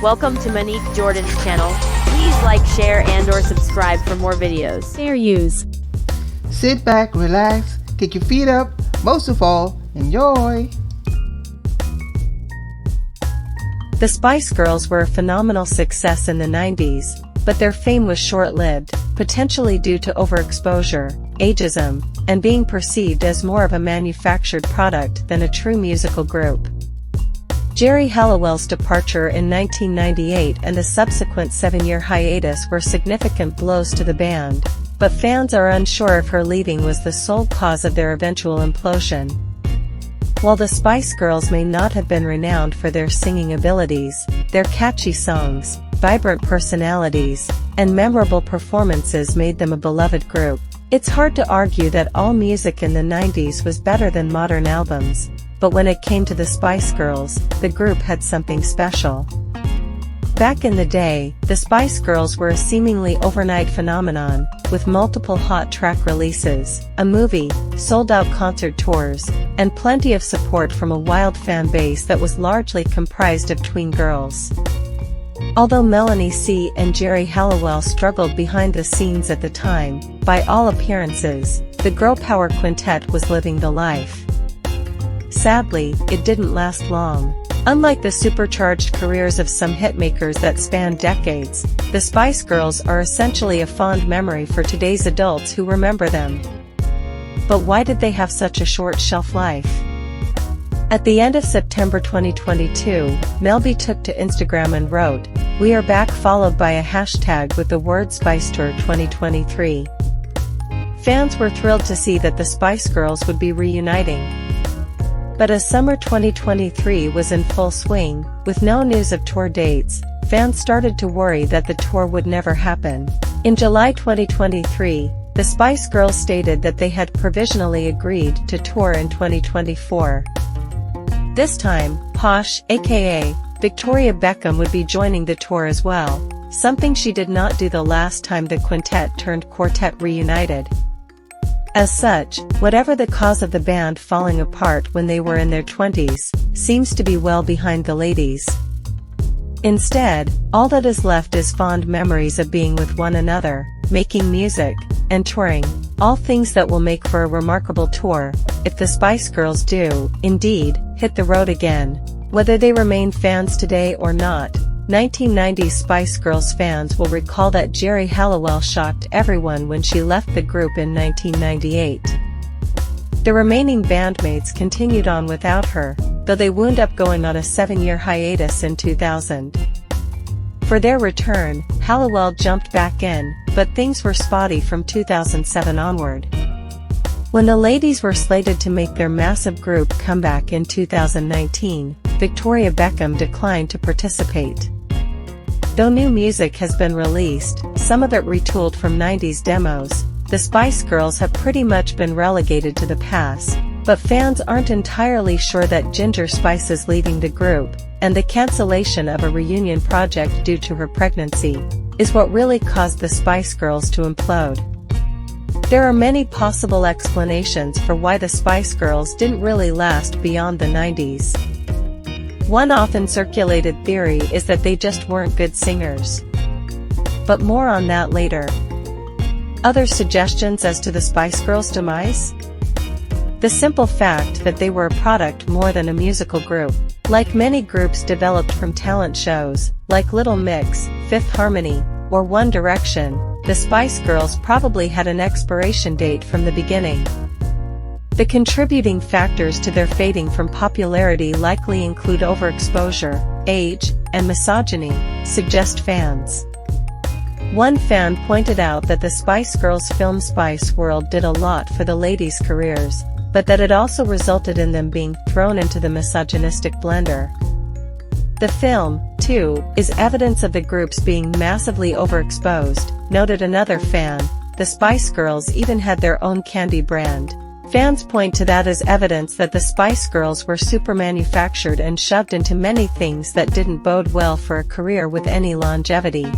Welcome to Monique Jordan's channel. Please like, share, and/or subscribe for more videos. Fair use. Sit back, relax, kick your feet up, most of all, enjoy! The Spice Girls were a phenomenal success in the 90s, but their fame was short-lived, potentially due to overexposure, ageism, and being perceived as more of a manufactured product than a true musical group. Geri Halliwell's departure in 1998 and the subsequent 7-year hiatus were significant blows to the band, but fans are unsure if her leaving was the sole cause of their eventual implosion. While the Spice Girls may not have been renowned for their singing abilities, their catchy songs, vibrant personalities, and memorable performances made them a beloved group. It's hard to argue that all music in the 90s was better than modern albums, but when it came to the Spice Girls, the group had something special. Back in the day, the Spice Girls were a seemingly overnight phenomenon, with multiple hot track releases, a movie, sold-out concert tours, and plenty of support from a wild fan base that was largely comprised of tween girls. Although Melanie C and Geri Halliwell struggled behind the scenes at the time, by all appearances, the girl power quintet was living the life. Sadly, it didn't last long. Unlike the supercharged careers of some hitmakers that span decades, the Spice Girls are essentially a fond memory for today's adults who remember them. But why did they have such a short shelf life? At the end of September 2022, Mel B took to Instagram and wrote, "We are back," followed by a hashtag with the word Spice Tour 2023. Fans were thrilled to see that the Spice Girls would be reuniting. But as summer 2023 was in full swing, with no news of tour dates, fans started to worry that the tour would never happen. In July 2023, the Spice Girls stated that they had provisionally agreed to tour in 2024. This time, Posh, aka Victoria Beckham, would be joining the tour as well, something she did not do the last time the quintet turned quartet reunited. As such, whatever the cause of the band falling apart when they were in their 20s, seems to be well behind the ladies. Instead, all that is left is fond memories of being with one another, making music, and touring, all things that will make for a remarkable tour, if the Spice Girls do, indeed, hit the road again. Whether they remain fans today or not, 1990s Spice Girls fans will recall that Geri Halliwell shocked everyone when she left the group in 1998. The remaining bandmates continued on without her, though they wound up going on a 7-year hiatus in 2000. For their return, Halliwell jumped back in, but things were spotty from 2007 onward. When the ladies were slated to make their massive group comeback in 2019, Victoria Beckham declined to participate. Though new music has been released, some of it retooled from 90s demos, the Spice Girls have pretty much been relegated to the past, but fans aren't entirely sure that Ginger Spice is leaving the group, and the cancellation of a reunion project due to her pregnancy is what really caused the Spice Girls to implode. There are many possible explanations for why the Spice Girls didn't really last beyond the 90s. One often circulated theory is that they just weren't good singers. But more on that later. Other suggestions as to the Spice Girls' demise? The simple fact that they were a product more than a musical group. Like many groups developed from talent shows, like Little Mix, Fifth Harmony, or One Direction, the Spice Girls probably had an expiration date from the beginning. The contributing factors to their fading from popularity likely include overexposure, age, and misogyny, suggest fans. One fan pointed out that the Spice Girls' film Spice World did a lot for the ladies' careers, but that it also resulted in them being thrown into the misogynistic blender. The film, too, is evidence of the groups being massively overexposed, noted another fan. The Spice Girls even had their own candy brand. Fans point to that as evidence that the Spice Girls were super manufactured and shoved into many things that didn't bode well for a career with any longevity.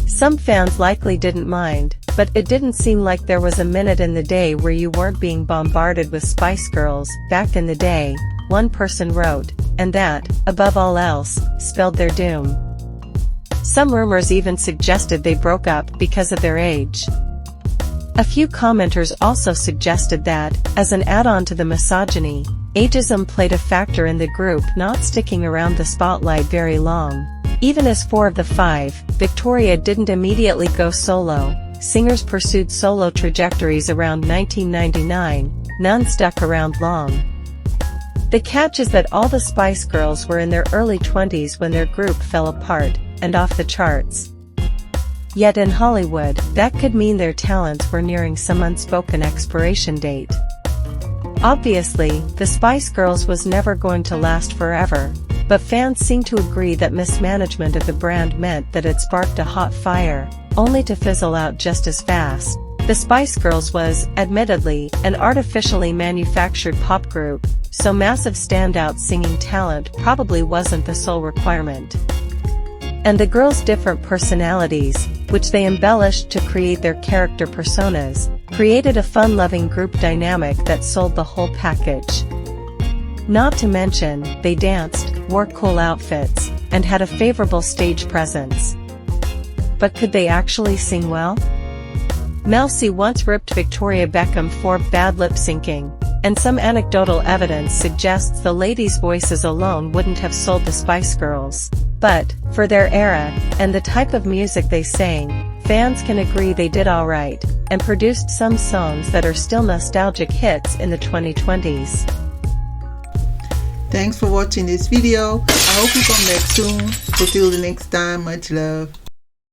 Some fans likely didn't mind, but it didn't seem like there was a minute in the day where you weren't being bombarded with Spice Girls. Back in the day, one person wrote, and that, above all else, spelled their doom. Some rumors even suggested they broke up because of their age. A few commenters also suggested that, as an add-on to the misogyny, ageism played a factor in the group not sticking around the spotlight very long. Even as four of the five, Victoria didn't immediately go solo. Singers pursued solo trajectories around 1999, none stuck around long. The catch is that all the Spice Girls were in their early 20s when their group fell apart, and off the charts. Yet in Hollywood, that could mean their talents were nearing some unspoken expiration date. Obviously, the Spice Girls was never going to last forever, but fans seem to agree that mismanagement of the brand meant that it sparked a hot fire, only to fizzle out just as fast. The Spice Girls was, admittedly, an artificially manufactured pop group, so massive standout singing talent probably wasn't the sole requirement. And the girls' different personalities, which they embellished to create their character personas, created a fun-loving group dynamic that sold the whole package. Not to mention, they danced, wore cool outfits, and had a favorable stage presence. But could they actually sing well? Mel C once ripped Victoria Beckham for bad lip-syncing, and some anecdotal evidence suggests the ladies' voices alone wouldn't have sold the Spice Girls. But, for their era, and the type of music they sang, fans can agree they did alright, and produced some songs that are still nostalgic hits in the 2020s. Thanks for watching this video. I hope you come back soon. So till the next time, much love.